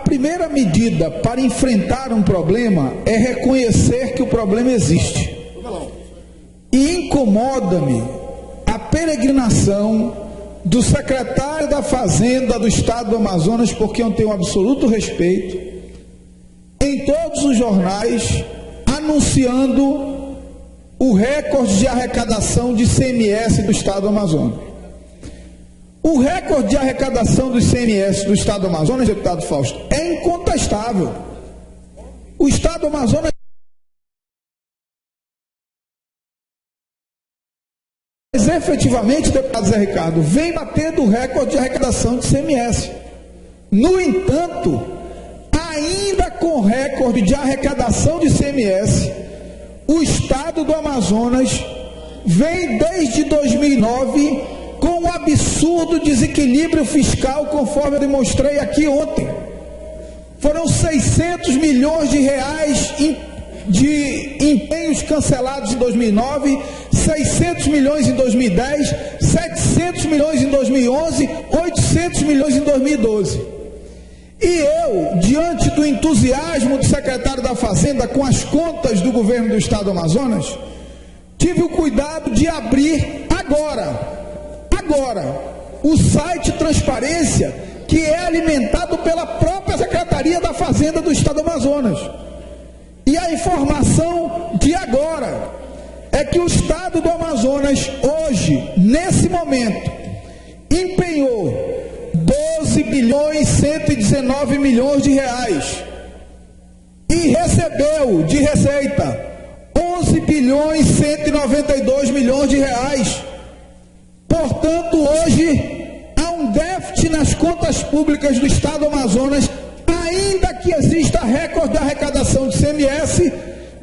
primeira medida para enfrentar um problema é reconhecer que o problema existe. E incomoda-me a peregrinação do secretário da Fazenda do Estado do Amazonas, por quem eu tenho absoluto respeito, em todos os jornais, anunciando o recorde de arrecadação de ICMS do Estado do Amazonas. O recorde de arrecadação do ICMS do Estado do Amazonas, deputado Fausto, é incontestável. O Estado do Amazonas efetivamente, deputado Zé Ricardo, vem batendo o recorde de arrecadação de ICMS. No entanto, ainda com recorde de arrecadação de ICMS, o Estado do Amazonas vem desde 2009 com um absurdo desequilíbrio fiscal, conforme eu demonstrei aqui ontem. Foram 600 milhões de reais de empenhos cancelados em 2009, 600 milhões em 2010, 700 milhões em 2011, 800 milhões em 2012. E eu, diante do entusiasmo do secretário da Fazenda com as contas do governo do Estado do Amazonas, tive o cuidado de abrir agora, o site Transparência, que é alimentado pela própria Secretaria da Fazenda do Estado do Amazonas. E a informação de agora é que o Estado do Amazonas, hoje, nesse momento, empenhou 12 bilhões 119 milhões de reais e recebeu de receita 11 bilhões 192 milhões de reais. Portanto, hoje, há um déficit nas contas públicas do Estado do Amazonas, ainda que exista recorde de arrecadação de ICMS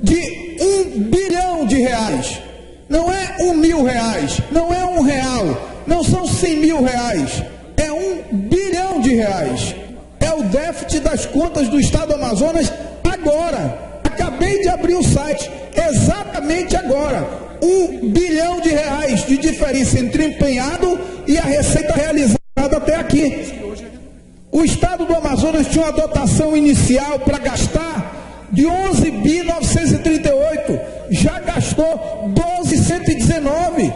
de 1 bilhão de reais. Não é 1 mil reais, não é R$1, não são 100 mil reais, é 1 bilhão de reais. É o déficit das contas do Estado do Amazonas agora. Acabei de abrir o site, exatamente agora. 1 bilhão de reais de diferença entre empenhado e a receita realizada até aqui. O Estado do Amazonas tinha uma dotação inicial para gastar de 11.938, já gastou 12.119.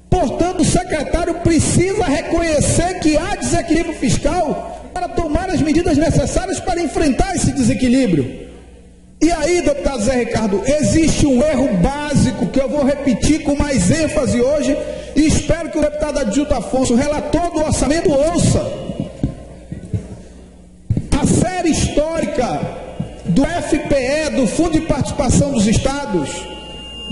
Portanto, o secretário precisa reconhecer que há desequilíbrio fiscal para tomar as medidas necessárias para enfrentar esse desequilíbrio. E aí, deputado Zé Ricardo, existe um erro básico que eu vou repetir com mais ênfase hoje e espero que o deputado Adilto Afonso, relator do orçamento, ouça. A série histórica do FPE, do Fundo de Participação dos Estados,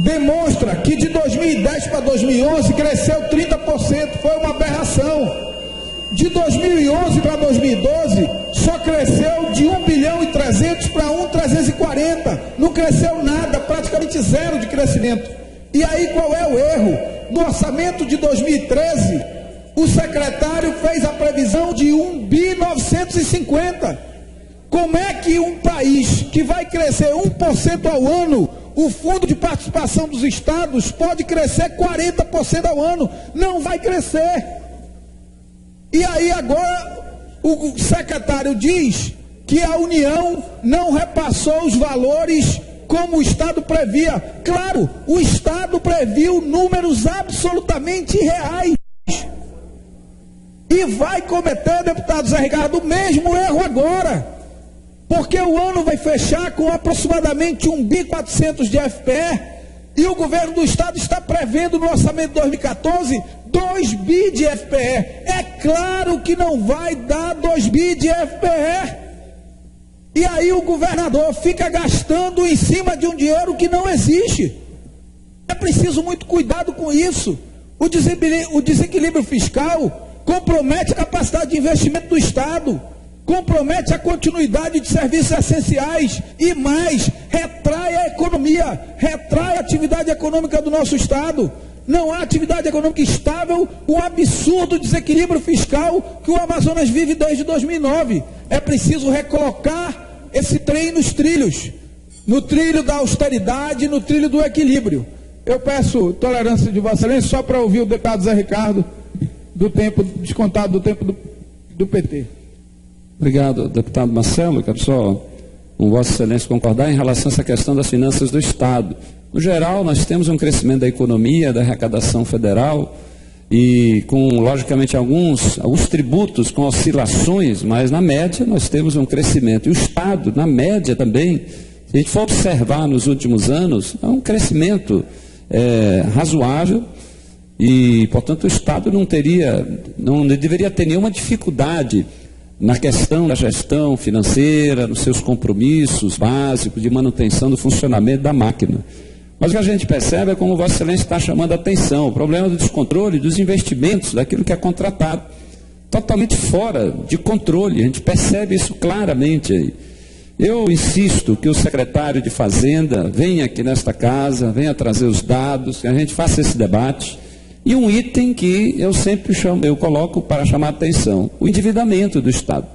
demonstra que de 2010 para 2011 cresceu 30%, foi uma aberração. De 2011 para 2012, só cresceu de 1 bilhão e 300 para 1.340, não cresceu nada, praticamente zero de crescimento. E aí qual é o erro? No orçamento de 2013, o secretário fez a previsão de 1.950. Como é que um país que vai crescer 1% ao ano, o Fundo de Participação dos Estados pode crescer 40% ao ano? Não vai crescer. E aí agora o secretário diz que a União não repassou os valores como o Estado previa. Claro, o Estado previu números absolutamente reais. E vai cometer, deputado Zé Ricardo, o mesmo erro agora. Porque o ano vai fechar com aproximadamente 1.400 de FPE e o governo do Estado está prevendo no orçamento de 2014 2 bi de FPE. É claro que não vai dar 2 bi de FPE. E aí o governador fica gastando em cima de um dinheiro que não existe. É preciso muito cuidado com isso. O desequilíbrio fiscal compromete a capacidade de investimento do Estado, compromete a continuidade de serviços essenciais e mais, retrai a economia, retrai a atividade econômica do nosso Estado. Não há atividade econômica estável, um absurdo desequilíbrio fiscal que o Amazonas vive desde 2009. É preciso recolocar esse trem nos trilhos, no trilho da austeridade, no trilho do equilíbrio. Eu peço tolerância de Vossa Excelência só para ouvir o deputado Zé Ricardo, do tempo descontado do tempo do PT. Obrigado, deputado Marcelo. Quero só, com Vossa Excelência, concordar em relação a essa questão das finanças do Estado. No geral, nós temos um crescimento da economia, da arrecadação federal, e com, logicamente, alguns tributos com oscilações, mas na média nós temos um crescimento. E o Estado, na média também, se a gente for observar nos últimos anos, é um crescimento razoável e, portanto, o Estado não deveria ter nenhuma dificuldade na questão da gestão financeira, nos seus compromissos básicos de manutenção do funcionamento da máquina. Mas o que a gente percebe é como Vossa Excelência está chamando a atenção, o problema do descontrole dos investimentos, daquilo que é contratado, totalmente fora de controle, a gente percebe isso claramente aí. Eu insisto que o secretário de Fazenda venha aqui nesta casa, venha trazer os dados, que a gente faça esse debate. E um item que eu coloco para chamar a atenção, o endividamento do Estado,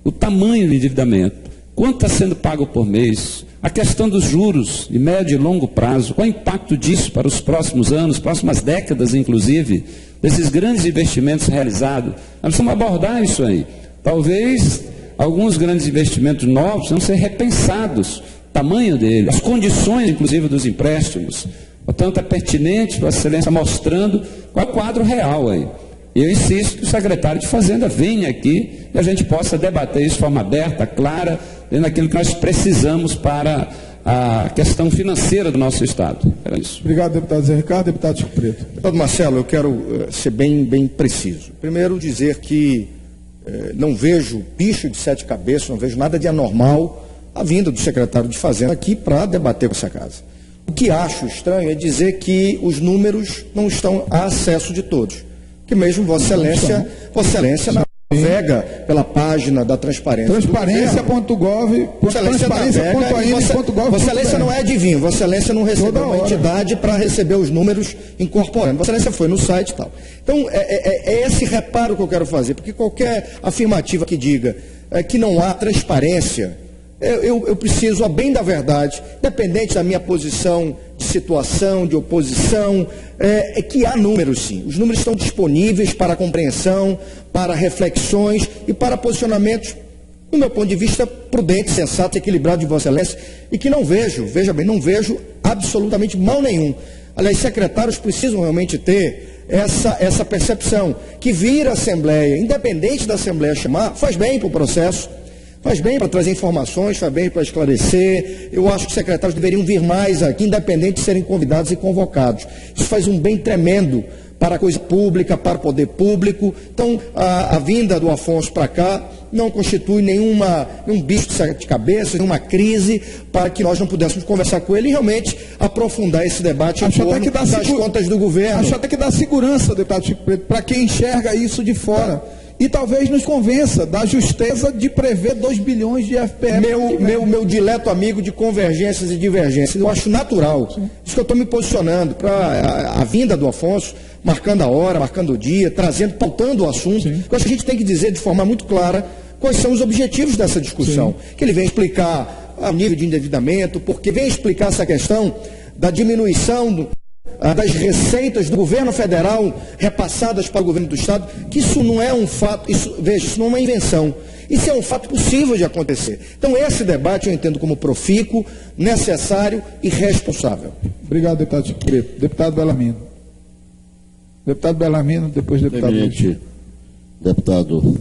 o tamanho do endividamento, quanto está sendo pago por mês, a questão dos juros de médio e longo prazo, qual é o impacto disso para os próximos anos, próximas décadas, inclusive, desses grandes investimentos realizados. Nós precisamos abordar isso aí. Talvez alguns grandes investimentos novos vão ser repensados, o tamanho deles, as condições, inclusive, dos empréstimos. Portanto, é pertinente Vossa Excelência mostrando qual é o quadro real aí. E eu insisto que o secretário de Fazenda venha aqui e a gente possa debater isso de forma aberta, clara, vendo aquilo que nós precisamos para a questão financeira do nosso Estado. Era isso. Obrigado, deputado Zé Ricardo. Deputado Chico Preto. Deputado Marcelo, eu quero ser bem preciso. Primeiro, dizer que não vejo bicho de sete cabeças, não vejo nada de anormal a vinda do secretário de Fazenda aqui para debater com essa casa. O que acho estranho é dizer que os números não estão a acesso de todos. Que mesmo Vossa Excelência navega pela página da transparência. Transparência.gov. Vossa Excelência não é adivinho, Vossa Excelência não recebeu uma entidade para receber os números incorporando. Vossa Excelência foi no site e tal. Então, é esse reparo que eu quero fazer, porque qualquer afirmativa que diga que não há transparência, eu preciso, a bem da verdade, independente da minha posição de situação, de oposição, que há números sim. Os números estão disponíveis para compreensão, para reflexões e para posicionamentos, do meu ponto de vista, prudente, sensato, equilibrado de Vossa Excelência, e que não vejo, veja bem, não vejo absolutamente mal nenhum. Aliás, secretários precisam realmente ter essa percepção, que vir à Assembleia, independente da Assembleia chamar, faz bem para o processo, faz bem para trazer informações, faz bem para esclarecer. Eu acho que os secretários deveriam vir mais aqui, independente de serem convidados e convocados. Isso faz um bem tremendo para a coisa pública, para o poder público. Então, a vinda do Afonso para cá não constitui nenhum bicho de sete cabeças, nenhuma crise, para que nós não pudéssemos conversar com ele e realmente aprofundar esse debate em torno das contas do governo. Acho até que dá segurança, deputado Chico Preto, para quem enxerga isso de fora. E talvez nos convença da justeza de prever 2 bilhões de FPF. Meu dileto amigo de convergências e divergências. Eu acho natural. Sim. Isso que eu estou me posicionando para a vinda do Afonso, marcando a hora, marcando o dia, pautando o assunto. Sim. Eu acho que a gente tem que dizer de forma muito clara quais são os objetivos dessa discussão. Sim. Que ele vem explicar o nível de endividamento, porque vem explicar essa questão da diminuição das receitas do governo federal repassadas para o governo do Estado, que isso não é um fato, isso não é uma invenção, isso é um fato possível de acontecer. Então esse debate eu entendo como profícuo, necessário e responsável. Obrigado, deputado Chico Preto. Deputado Bellarmino. Deputado Bellarmino, depois deputado Luiz. Deputado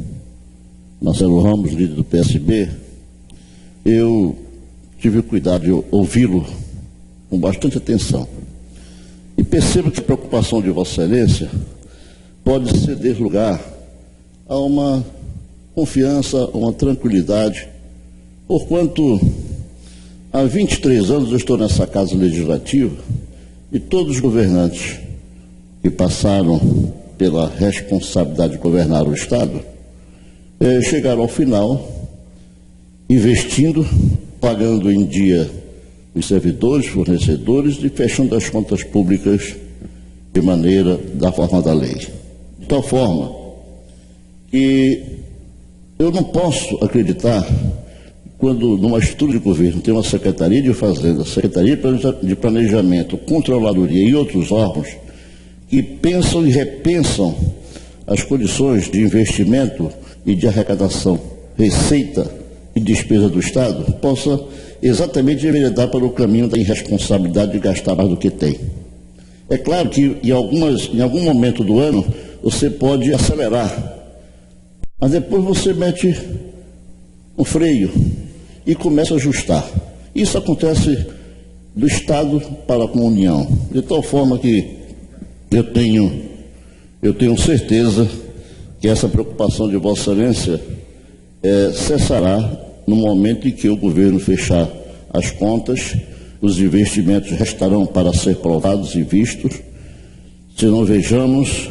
Marcelo Ramos, líder do PSB, eu tive o cuidado de ouvi-lo com bastante atenção. E percebo que a preocupação de Vossa Excelência pode ceder lugar a uma confiança, a uma tranquilidade, porquanto há 23 anos eu estou nessa Casa Legislativa e todos os governantes que passaram pela responsabilidade de governar o Estado chegaram ao final investindo, pagando em dia os servidores, fornecedores e fechando as contas públicas de maneira da forma da lei. De tal forma que eu não posso acreditar quando numa estrutura de governo tem uma Secretaria de Fazenda, Secretaria de Planejamento, Controladoria e outros órgãos que pensam e repensam as condições de investimento e de arrecadação receita e despesa do Estado, possa exatamente enveredar para o caminho da irresponsabilidade de gastar mais do que tem. É claro que em algum momento do ano você pode acelerar, mas depois você mete um freio e começa a ajustar. Isso acontece do Estado para com a União, de tal forma que eu tenho certeza que essa preocupação de Vossa Excelência cessará no momento em que o governo fechar as contas, os investimentos restarão para ser provados e vistos. Se não vejamos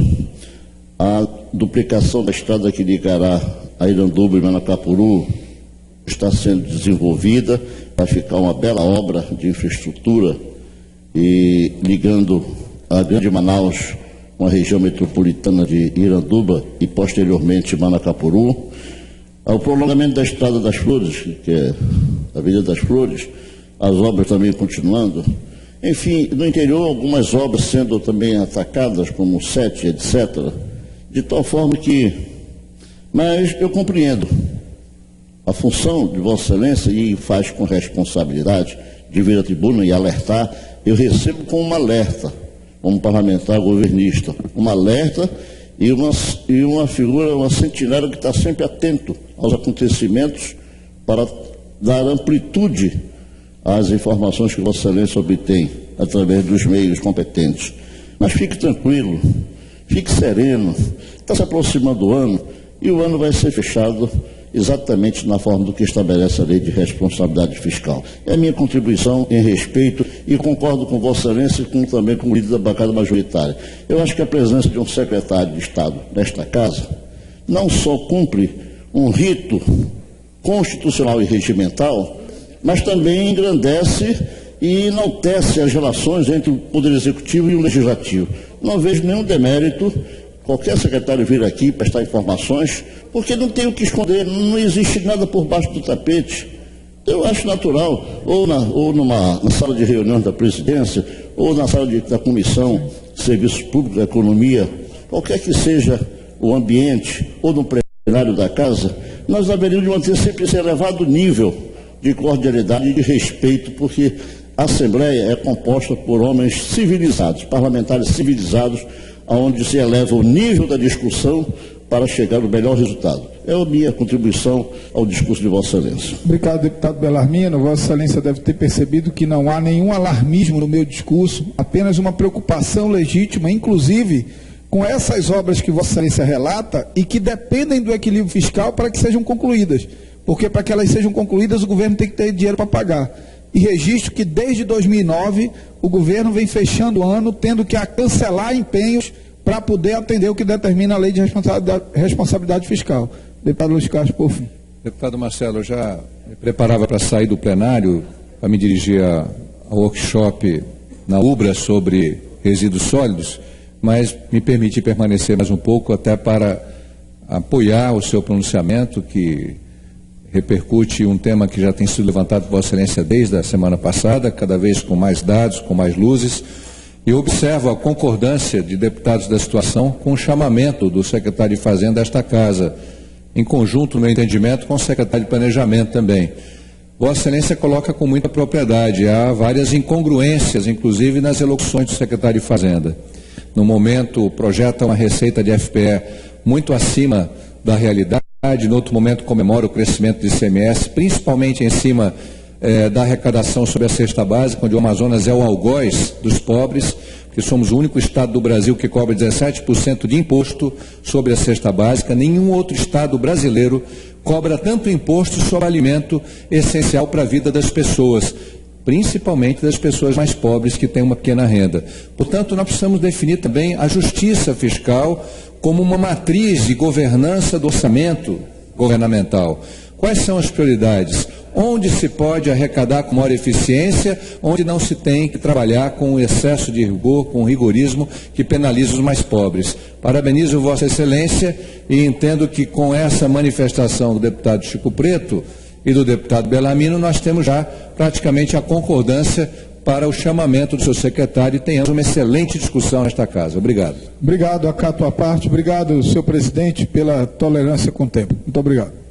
a duplicação da estrada que ligará a Iranduba e Manacapuru está sendo desenvolvida, vai ficar uma bela obra de infraestrutura e ligando a Grande Manaus com a região metropolitana de Iranduba e posteriormente Manacapuru. Ao prolongamento da Estrada das Flores, que é a Avenida das Flores, as obras também continuando. Enfim, no interior, algumas obras sendo também atacadas, como o SET, etc., de tal forma que... Mas eu compreendo a função de Vossa Excelência e faz com responsabilidade de vir à tribuna e alertar. Eu recebo como um alerta, como parlamentar governista, um alerta e uma figura, uma sentinela que está sempre atento aos acontecimentos para dar amplitude às informações que Vossa Excelência obtém através dos meios competentes. Mas fique tranquilo, fique sereno, está se aproximando o ano e o ano vai ser fechado exatamente na forma do que estabelece a Lei de Responsabilidade Fiscal. É a minha contribuição em respeito e concordo com Vossa Excelência e também com o líder da bancada majoritária. Eu acho que a presença de um secretário de Estado nesta casa não só cumpre um rito constitucional e regimental, mas também engrandece e enaltece as relações entre o Poder Executivo e o Legislativo. Não vejo nenhum demérito qualquer secretário vir aqui prestar informações, porque não tem o que esconder, não existe nada por baixo do tapete. Eu acho natural, ou na sala de reunião da presidência, ou na sala da Comissão de Serviços Públicos, da Economia, qualquer que seja o ambiente, ou no plenário da casa, nós haveríamos de manter sempre esse elevado nível de cordialidade e de respeito, porque a Assembleia é composta por homens civilizados, parlamentares civilizados, onde se eleva o nível da discussão para chegar no melhor resultado. É a minha contribuição ao discurso de Vossa Excelência. Obrigado, deputado Belarmino. Vossa Excelência deve ter percebido que não há nenhum alarmismo no meu discurso, apenas uma preocupação legítima, inclusive com essas obras que Vossa Excelência relata e que dependem do equilíbrio fiscal para que sejam concluídas. Porque para que elas sejam concluídas, o governo tem que ter dinheiro para pagar. E registro que desde 2009 o governo vem fechando o ano tendo que cancelar empenhos para poder atender o que determina a Lei de Responsabilidade Fiscal. Deputado Luiz Castro, por fim. Deputado Marcelo, eu já me preparava para sair do plenário para me dirigir ao workshop na UBRA sobre resíduos sólidos, mas me permiti permanecer mais um pouco até para apoiar o seu pronunciamento, que repercute um tema que já tem sido levantado por Vossa Excelência desde a semana passada, cada vez com mais dados, com mais luzes. E observo a concordância de deputados da situação com o chamamento do secretário de Fazenda desta casa, em conjunto, no meu entendimento, com o secretário de Planejamento também. Vossa Excelência coloca com muita propriedade, há várias incongruências, inclusive nas elocuções do secretário de Fazenda. No momento, projeta uma receita de FPE muito acima da realidade, no outro momento comemora o crescimento do ICMS, principalmente em cima da arrecadação sobre a cesta básica, onde o Amazonas é o algoz dos pobres, porque somos o único estado do Brasil que cobra 17% de imposto sobre a cesta básica. Nenhum outro estado brasileiro cobra tanto imposto sobre alimento essencial para a vida das pessoas, principalmente das pessoas mais pobres que têm uma pequena renda. Portanto, nós precisamos definir também a justiça fiscal como uma matriz de governança do orçamento governamental. Quais são as prioridades? Onde se pode arrecadar com maior eficiência, onde não se tem que trabalhar com excesso de rigor, com rigorismo que penaliza os mais pobres. Parabenizo Vossa Excelência e entendo que com essa manifestação do deputado Chico Preto e do deputado Belarmino, nós temos já praticamente a concordância para o chamamento do seu secretário e tenhamos uma excelente discussão nesta casa. Obrigado. Obrigado, acato à parte. Obrigado, senhor presidente, pela tolerância com o tempo. Muito obrigado.